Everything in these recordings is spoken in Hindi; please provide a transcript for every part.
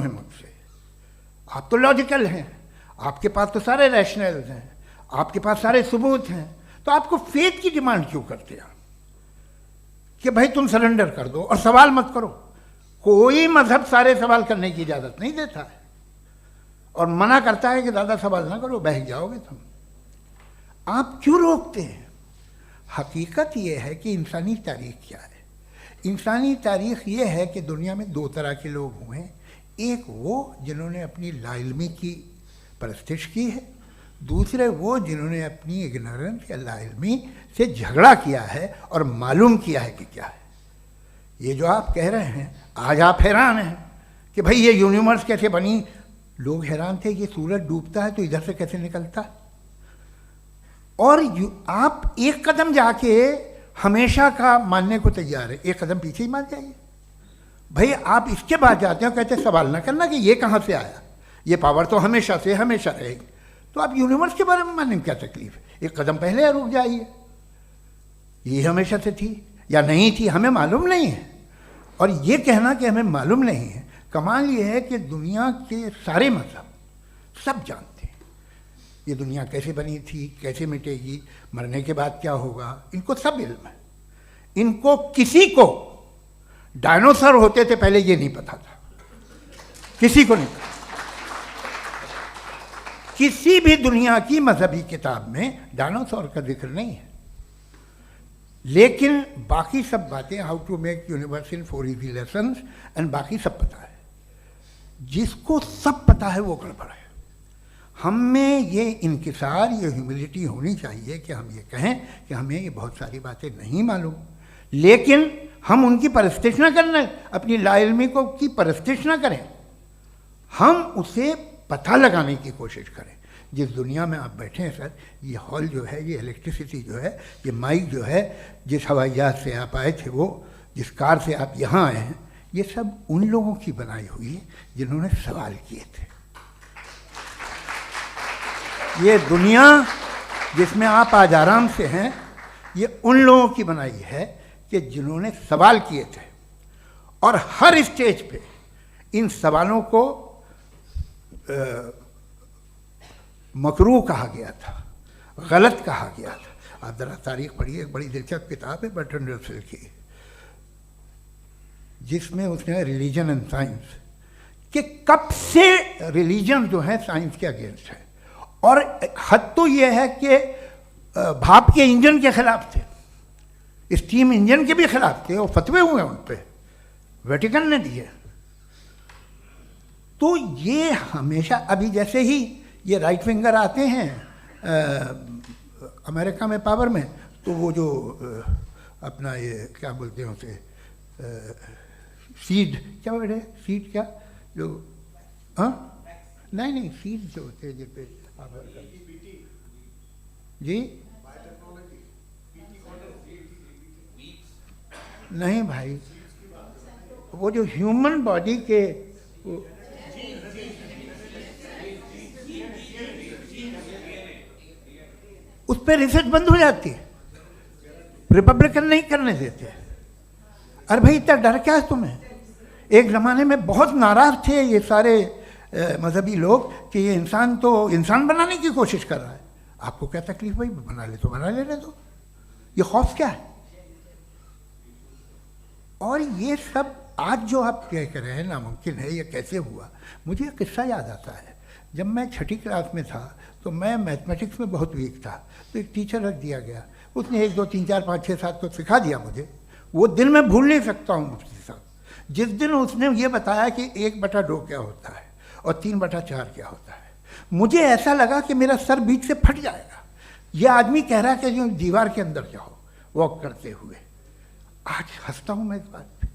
मुझसे, आप तो लॉजिकल हैं, आपके पास तो सारे रैशनल्स हैं, आपके पास सारे सबूत हैं, तो आपको फेथ की डिमांड क्यों करते हैं कि भाई तुम सरेंडर कर दो और सवाल मत करो? कोई मजहब सारे सवाल करने की इजाजत नहीं देता है और मना करता है कि ज़्यादा सवाल ना करो, बह जाओगे तुम। आप क्यों रोकते हैं? हकीकत यह है कि इंसानी तारीख क्या है। इंसानी तारीख ये है कि दुनिया में दो तरह के लोग हुए हैं। एक वो जिन्होंने अपनी लाइल्मी की परस्तिश की है, दूसरे वो जिन्होंने अपनी इग्नोरेंस या लाइल्मी से झगड़ा किया है और मालूम किया है कि क्या है। ये जो आप कह रहे हैं, आज आप हैरान हैं कि भाई ये यूनिवर्स कैसे बनी। लोग हैरान थे कि सूरज डूबता है तो इधर से कैसे निकलता, और आप एक कदम जाके हमेशा का मानने को तैयार है, एक कदम पीछे ही मान जाइए। भाई आप इसके बाद जाते हो, कहते सवाल ना करना कि ये कहाँ से आया, ये पावर तो हमेशा से हमेशा रहेगी। तो आप यूनिवर्स के बारे में मानने में क्या तकलीफ है? एक कदम पहले रुक जाइए, ये हमेशा से थी या नहीं थी हमें मालूम नहीं है। और ये कहना कि हमें मालूम नहीं है, कमाल ये है कि दुनिया के सारे मजहब सब जानते हैं ये दुनिया कैसे बनी थी, कैसे मिटेगी, मरने के बाद क्या होगा, इनको सब इल्म है। इनको किसी को डायनासोर होते थे पहले ये नहीं पता था, किसी को नहीं पता। किसी भी दुनिया की मजहबी किताब में डायनासोर का जिक्र नहीं है, लेकिन बाकी सब बातें, how to make universe in 4 easy lessons and बाकी सब पता है। जिसको सब पता है वो गड़बड़ है। हम में ये इंकिसार, ये ह्यूमिलिटी होनी चाहिए कि हम ये कहें कि हमें ये बहुत सारी बातें नहीं मालूम, लेकिन हम उनकी परस्तिश ना करना, अपनी लाइल्मी को की परस्तिश ना करें, हम उसे पता लगाने की कोशिश करें। जिस दुनिया में आप बैठे हैं सर, ये हॉल जो है, ये इलेक्ट्रिसिटी जो है, ये माइक जो है, जिस हवाई जहाज से आप आए थे, वो जिस कार से आप यहाँ आए हैं, ये सब उन लोगों की बनाई हुई है जिन्होंने सवाल किए थे। ये दुनिया जिसमें आप आज आराम से हैं, ये उन लोगों की बनाई है कि जिन्होंने सवाल किए थे, और हर स्टेज पे इन सवालों को मकरूह कहा गया था, गलत कहा गया था। आप ज़रा तारीख पढ़िए, एक बड़ी दिलचस्प किताब है बर्ट्रैंड रसेल की, जिसमें उसने रिलीजन एंड साइंस कि कब से रिलीजन जो है साइंस के अगेंस्ट है, और हद तो ये है कि भाप के इंजन के खिलाफ थे, स्टीम इंजन के भी खिलाफ थे, और फतवे हुए उन पर, वेटिकन ने दिए। तो ये हमेशा, अभी जैसे ही ये राइट विंगर आते हैं अमेरिका में पावर में, तो वो जो अपना ये क्या बोलते हैं उसे, सीड क्या वर्ड है, सीड क्या जो, हाँ नहीं सीड जो होते हैं जिस पे जी, नहीं भाई, वो जो ह्यूमन बॉडी के उस पर रिसर्च बंद हो जाती है, रिपब्लिकन नहीं करने देते। अरे भाई इतना डर क्या है तुम्हें? एक ज़माने में बहुत नाराज़ थे ये सारे मजहबी लोग कि ये इंसान तो इंसान बनाने की कोशिश कर रहा है। आपको क्या तकलीफ भाई, बना ले तो बना लेने दो, ये खौफ क्या है? और ये सब आज जो आप कह रहे हैं नामुमकिन है, ये कैसे हुआ? मुझे एक किस्सा याद आता है। जब मैं 6ठी क्लास में था तो मैं मैथमेटिक्स में बहुत वीक था, तो एक टीचर रख दिया गया, उसने 1 2 3 4 5 6 7 को सिखा दिया मुझे। वो दिन मैं भूल नहीं सकता हूँ मुफ्ती साहब, जिस दिन उसने ये बताया कि 1/2 क्या होता है और 3/4 क्या होता है। मुझे ऐसा लगा कि मेरा सर बीच से फट जाएगा। ये आदमी कह रहा है कि जो दीवार के अंदर जाओ वॉक करते हुए। आज हंसता हूँ मैं इस बात पे।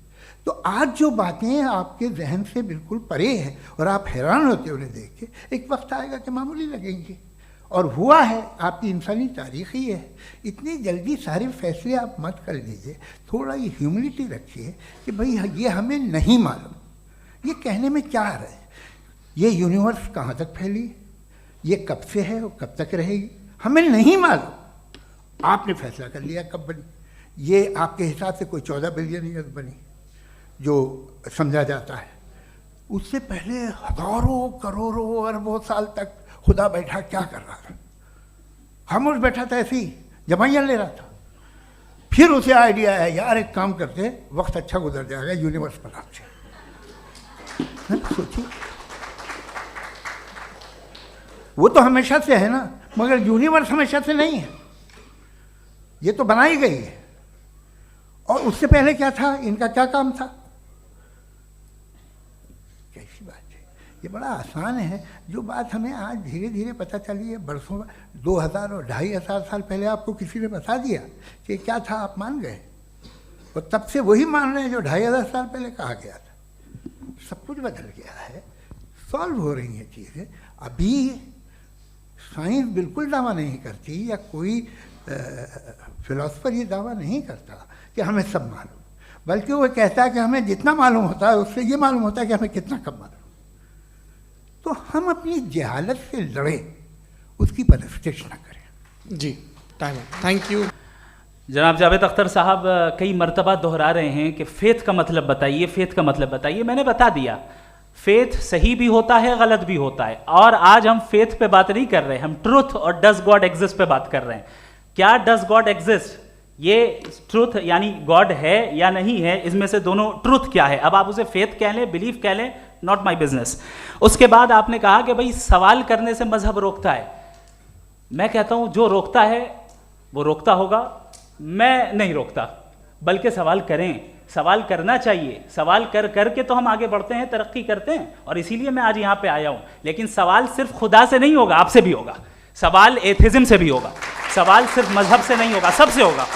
तो आज जो बातें आपके जहन से बिल्कुल परे हैं और आप हैरान होते हो उन्हें देख के, एक वक्त आएगा कि मामूली लगेंगे। और हुआ है, आपकी इंसानी तारीख ही है। इतनी जल्दी सारे फैसले आप मत कर लीजिए, थोड़ा ये ह्यूमिलिटी रखिए कि भाई ये हमें नहीं मालूम। ये कहने में क्या आ रहा है? ये यूनिवर्स कहाँ तक फैली, ये कब से है और कब तक रहेगी, हमें नहीं मालूम। आपने फैसला कर लिया कब बनी। ये आपके हिसाब से कोई 14 बिलियन ईयर्स बनी जो समझा जाता है। उससे पहले हजारों करोड़ों अरबों साल तक खुदा बैठा क्या कर रहा था? खामोश बैठा था, ऐसे ही जमाइयाँ ले रहा था। फिर उसे आइडिया आया, यार एक काम करते, वक्त अच्छा गुजर जाएगा, यूनिवर्स बनाते। सोचिए, वो तो हमेशा से है ना, मगर यूनिवर्स हमेशा से नहीं है, ये तो बनाई गई है। और उससे पहले क्या था, इनका क्या काम था? कैसी बात है, ये बड़ा आसान है। जो बात हमें आज धीरे धीरे पता चली है, बरसों 2000 और 2500 साल पहले आपको किसी ने बता दिया कि क्या था, आप मान गए, और तब से वही मान रहे हैं जो 2500 साल पहले कहा गया था। सब कुछ बदल गया है, सॉल्व हो रही हैं चीज़ें। अभी साइंस बिल्कुल दावा नहीं करती, या कोई फिलोसफर ये दावा नहीं करता कि हमें सब मालूम, बल्कि वो कहता है कि हमें जितना मालूम होता है उससे ये मालूम होता है कि हमें कितना कम मालूम। तो हम अपनी जहालत से लड़ें, उसकी परस्तिश न करें। जी, टाइम, थैंक यू। जनाब जावेद अख्तर साहब कई मर्तबा दोहरा रहे हैं कि फ़ेथ का मतलब बताइए, फ़ेथ का मतलब बताइए। मैंने बता दिया, फेथ सही भी होता है, गलत भी होता है। और आज हम फेथ पे बात नहीं कर रहे, हम ट्रुथ और डज गॉड एग्जिस्ट पे बात कर रहे हैं। क्या डज गॉड एग्जिस्ट, ये ट्रुथ यानी गॉड है या नहीं है, इसमें से दोनों ट्रुथ क्या है। अब आप उसे फेथ कह लें, बिलीफ कह लें, नॉट माई बिजनेस। उसके बाद आपने कहा कि भाई सवाल करने से मजहब रोकता है। मैं कहता हूं जो रोकता है वो रोकता होगा, मैं नहीं रोकता, बल्कि सवाल करें, सवाल करना चाहिए। सवाल कर करके तो हम आगे बढ़ते हैं, तरक्की करते हैं, और इसीलिए मैं आज यहाँ पे आया हूँ। लेकिन सवाल सिर्फ खुदा से नहीं होगा, आपसे भी होगा। सवाल एथिज्म से भी होगा, सवाल सिर्फ मजहब से नहीं होगा, सबसे होगा।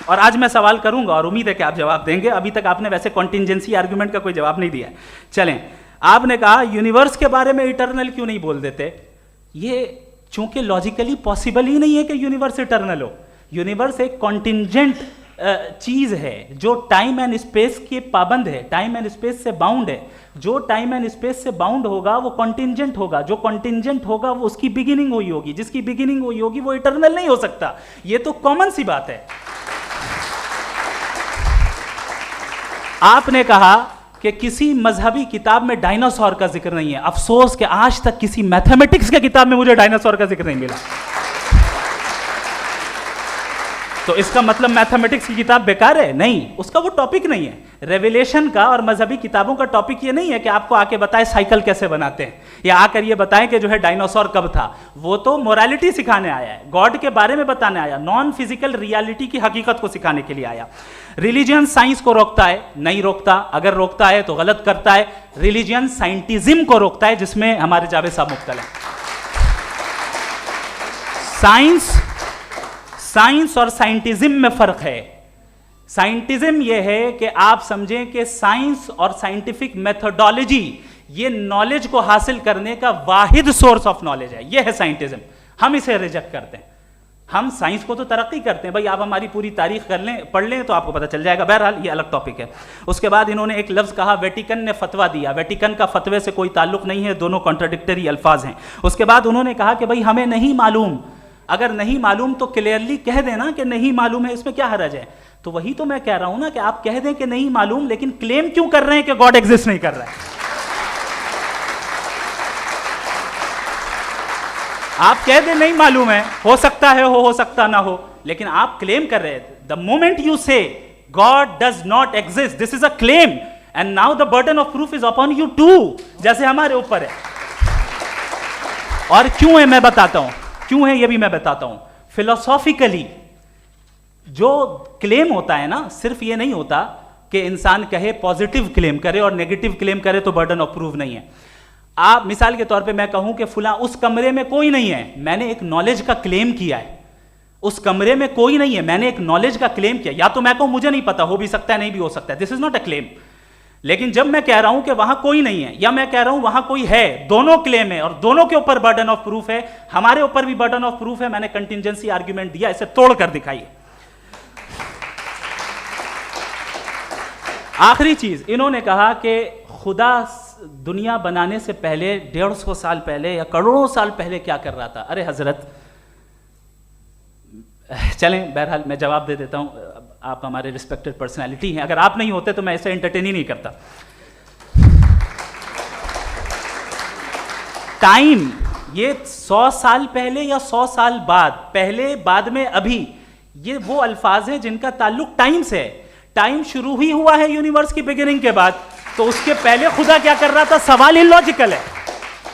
और आज मैं सवाल करूंगा और उम्मीद है कि आप जवाब देंगे। अभी तक आपने वैसे कॉन्टिंजेंसी आर्गुमेंट का कोई जवाब नहीं दिया। चलें, आपने कहा यूनिवर्स के बारे में इटर्नल क्यों नहीं बोल देते। ये चूंकि लॉजिकली पॉसिबल ही नहीं है कि यूनिवर्स इटर्नल हो। यूनिवर्स एक कॉन्टिंजेंट चीज है जो टाइम एंड स्पेस के पाबंद है, टाइम एंड स्पेस से बाउंड है। जो टाइम एंड स्पेस से बाउंड होगा वो कॉन्टिंजेंट होगा, जो कॉन्टिंजेंट होगा वो उसकी बिगिनिंग हुई होगी, जिसकी बिगिनिंग हुई होगी वो इटर्नल नहीं हो सकता। ये तो कॉमन सी बात है। आपने कहा कि किसी मजहबी किताब में डायनासोर का जिक्र नहीं है। अफसोस कि आज तक किसी मैथमेटिक्स के किताब में मुझे डायनासोर का जिक्र नहीं मिला। तो इसका मतलब मैथमेटिक्स की किताब बेकार है? नहीं, उसका वो टॉपिक नहीं है। रेवलेशन का और मजहबी किताबों का टॉपिक ये नहीं है कि आपको आके बताए साइकिल कैसे बनाते हैं, या आकर ये बताएं कि जो है डायनासोर कब था। वो तो मोरालिटी सिखाने आया है, गॉड के बारे में बताने आया, नॉन फिजिकल रियलिटी की हकीकत को सिखाने के लिए आया। रिलीजियन साइंस को रोकता है? नहीं रोकता। अगर रोकता है तो गलत करता है। रिलीजियन साइंटिज्म को रोकता है, जिसमें हमारे जावेद साहब मुब्तला हैं। साइंस और साइंटिज्म में फर्क है। साइंटिज्म यह है कि आप समझें कि साइंस और साइंटिफिक मेथोडोलॉजी ये नॉलेज को हासिल करने का वाहिद सोर्स ऑफ नॉलेज है। यह है साइंटिज्म। हम इसे रिजेक्ट करते हैं। हम साइंस को तो तरक्की करते हैं, भाई आप हमारी पूरी तारीख कर लें, पढ़ लें तो आपको पता चल जाएगा। बहरहाल ये अलग टॉपिक है। उसके बाद इन्होंने एक लफ्ज़ कहा, वेटिकन ने फतवा दिया। वेटिकन का फतवे से कोई ताल्लुक नहीं है, दोनों कॉन्ट्राडिक्टरी अल्फाज हैं। उसके बाद उन्होंने कहा कि भाई हमें नहीं मालूम। अगर नहीं मालूम तो क्लियरली कह देना कि नहीं मालूम है, इसमें क्या हरज है। तो वही तो मैं कह रहा हूं ना कि आप कह दें कि नहीं मालूम, लेकिन क्लेम क्यों कर रहे हैं कि गॉड एग्जिस्ट नहीं कर रहा है। आप कह दें नहीं मालूम है, हो सकता है हो सकता ना हो, लेकिन आप क्लेम कर रहे हैं। The moment you say God does not exist, this is a claim, and now the burden of proof is upon you too, जैसे हमारे ऊपर है। और क्यों है मैं बताता हूं, क्यों है ये भी मैं बताता हूं। फिलोसॉफिकली जो क्लेम होता है ना, सिर्फ ये नहीं होता कि इंसान कहे पॉजिटिव क्लेम करे और नेगेटिव क्लेम करे तो बर्डन ऑफ प्रूफ नहीं है। आप मिसाल के तौर पे मैं कहूं कि फुला उस कमरे में कोई नहीं है, मैंने एक नॉलेज का क्लेम किया है। उस कमरे में कोई नहीं है, मैंने एक नॉलेज का क्लेम किया। या तो मैं कहूं मुझे नहीं पता, हो भी सकता है नहीं भी हो सकता है, this is not a claim. लेकिन जब मैं कह रहा हूं कि वहां कोई नहीं है, या मैं कह रहा हूं वहां कोई है, दोनों क्लेम है और दोनों के ऊपर बर्डन ऑफ प्रूफ है। हमारे ऊपर भी बर्डन ऑफ प्रूफ है। मैंने कंटिंजेंसी आर्ग्यूमेंट दिया, इसे तोड़कर दिखाइए। आखिरी चीज, इन्होंने कहा कि खुदा दुनिया बनाने से पहले 150 साल पहले या करोड़ों साल पहले क्या कर रहा था। अरे हजरत, चलें बहरहाल मैं जवाब दे देता हूं। आप हमारे रिस्पेक्टेड पर्सनालिटी हैं, अगर आप नहीं होते तो मैं इसे एंटरटेन ही नहीं करता। टाइम, ये 100 साल पहले या 100 साल बाद, पहले बाद में अभी, ये वो अल्फाज हैं जिनका ताल्लुक टाइम से है। टाइम शुरू ही हुआ है यूनिवर्स की बिगिनिंग के बाद, तो उसके पहले खुदा क्या कर रहा था? सवाल इलॉजिकल है,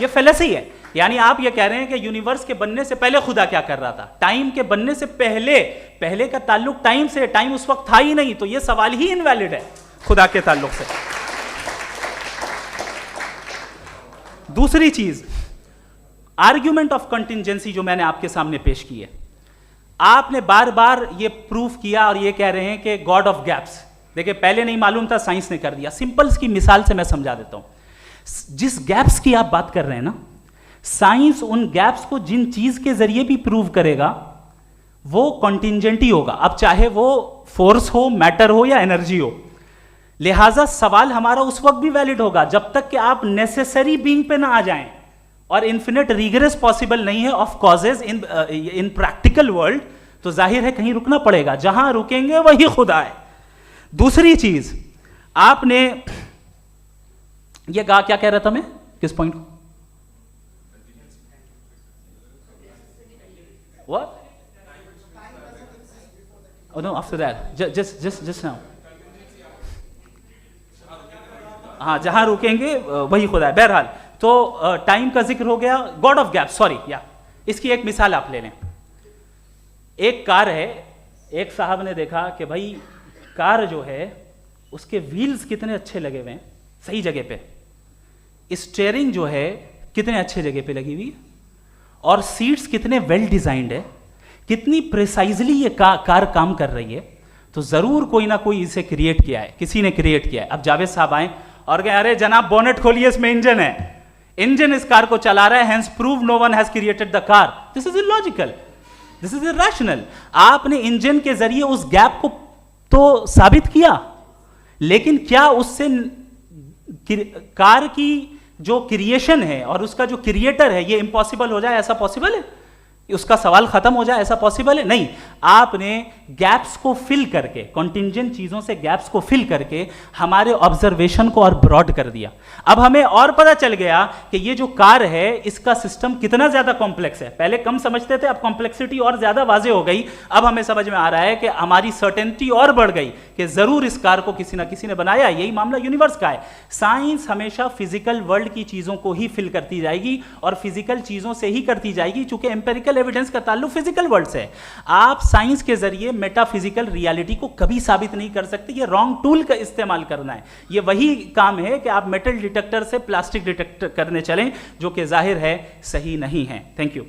ये फेलेसी है। यानी आप ये कह रहे हैं कि यूनिवर्स के बनने से पहले खुदा क्या कर रहा था? टाइम के बनने से पहले, पहले का ताल्लुक टाइम से, टाइम उस वक्त था ही नहीं, तो ये सवाल ही इनवैलिड है खुदा के ताल्लुक से। दूसरी चीज, आर्ग्यूमेंट ऑफ कंटिंजेंसी जो मैंने आपके सामने पेश की है, आपने बार बार ये प्रूफ किया और ये कह रहे हैं कि गॉड ऑफ गैप्स। देखिए, पहले नहीं मालूम था, साइंस ने कर दिया। सिंपल्स की मिसाल से मैं समझा देता हूं। जिस गैप्स की आप बात कर रहे हैं ना, साइंस उन गैप्स को जिन चीज के जरिए भी प्रूव करेगा वो कॉन्टिंजेंट ही होगा, अब चाहे वो फोर्स हो, मैटर हो या एनर्जी हो। लिहाजा सवाल हमारा उस वक्त भी वैलिड होगा जब तक कि आप नेसेसरी बीइंग पे ना आ जाएं, और इन्फिनिट रिग्रेस पॉसिबल नहीं है of causes in practical world, तो जाहिर है कहीं रुकना पड़ेगा, जहां रुकेंगे वही खुदा है। दूसरी चीज, आपने ये कहा, क्या कह रहा था मैं, किस पॉइंट को? What? Oh no, after that. Just now. हाँ, जहां रुकेंगे वही खुदा है। बहरहाल, तो टाइम का जिक्र हो गया, गॉड ऑफ गैप, सॉरी या इसकी एक मिसाल आप ले लें। एक कार है, एक साहब ने देखा कि भाई कार जो है उसके व्हील्स कितने अच्छे लगे हुए हैं सही जगह पे, स्टीयरिंग जो है कितने अच्छे जगह पे लगी हुई है, और सीट्स कितने वेल डिजाइंड है, कितनी प्रिसाइजली ये कार काम कर रही है, तो जरूर कोई ना कोई इसे क्रिएट किया है, किसी ने क्रिएट किया है। अब जावेद साहब आए और कहे, अरे जनाब बोनेट खोलिए, इसमें इंजन है, इंजन इस कार को चला रहा है, hence prove no one has created the car. This is illogical, this is irrational. आपने इंजन के जरिए उस गैप को तो साबित किया, लेकिन क्या उससे कार की जो क्रिएशन है और उसका जो क्रिएटर है ये इम्पॉसिबल हो जाए? ऐसा पॉसिबल है? उसका सवाल खत्म हो जाए, ऐसा पॉसिबल है? नहीं। आपने गैप्स को फिल करके, कॉन्टिंजेंट चीजों से गैप्स को फिल करके हमारे ऑब्जर्वेशन को और ब्रॉड कर दिया। अब हमें और पता चल गया कि ये जो कार है इसका सिस्टम कितना ज्यादा कॉम्प्लेक्स है। पहले कम समझते थे, अब कॉम्प्लेक्सिटी और ज्यादा वाजे हो गई। अब हमें समझ में आ रहा है कि हमारी सर्टेनिटी और बढ़ गई कि जरूर इस कार को किसी ना किसी ने बनाया। यही मामला यूनिवर्स का है। साइंस हमेशा फिजिकल वर्ल्ड की चीजों को ही फिल करती जाएगी और फिजिकल चीजों से ही करती जाएगी, चूंकि एम्पेरिकल एविडेंस का ताल्लुक फिजिकल वर्ल्ड से है। आप साइंस के जरिए मेटाफिजिकल रियलिटी को कभी साबित नहीं कर सकते। ये रॉन्ग टूल का इस्तेमाल करना है। ये वही काम है कि आप मेटल डिटेक्टर से प्लास्टिक डिटेक्टर करने चलें, जो कि जाहिर है सही नहीं है। Thank you.